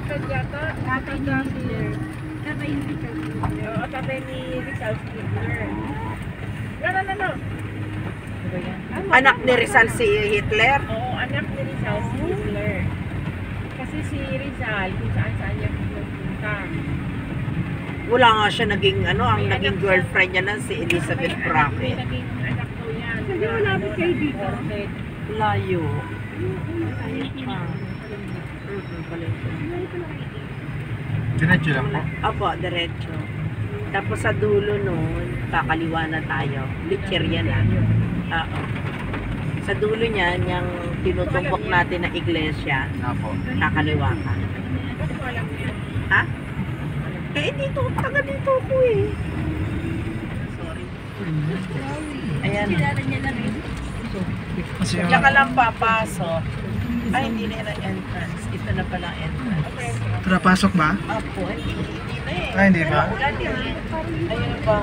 Richard yata. Tatay ni Hitler. Tatay ni Richard Hitler. Oo, tatay ni Rizal Hitler. No. Anak ni Rizal si Hitler? Oo, anak ni Rizal si Hitler. Kasi si Rizal, kung saan-saan niya pumunta. Wala nga siya naging ano, ang May naging anak girlfriend niya na si Elizabeth May Brackett. naging anak daw yan. Hindi mo lapit kayo dito. Layo. Diretso lang po. Opo, diretso. Tapos sa dulo nun, kakaliwa na tayo. Licherya na. Oo. Sa dulo niyan, yung tinutumbok natin na iglesia, Apo. kakaliwa ka. Bakit mo alam niya? Ha? Eh, dito, taga dito ko eh. Sorry. Ayan. Kilala niya na rin. Kasi Diyan ka lang papasok. Ay, hindi na yung entrance. Ito na pala ang entrance. Tara, pasok ba? Apo, hindi na eh. Ay, hindi ba? Ulan eh. Ayun ba?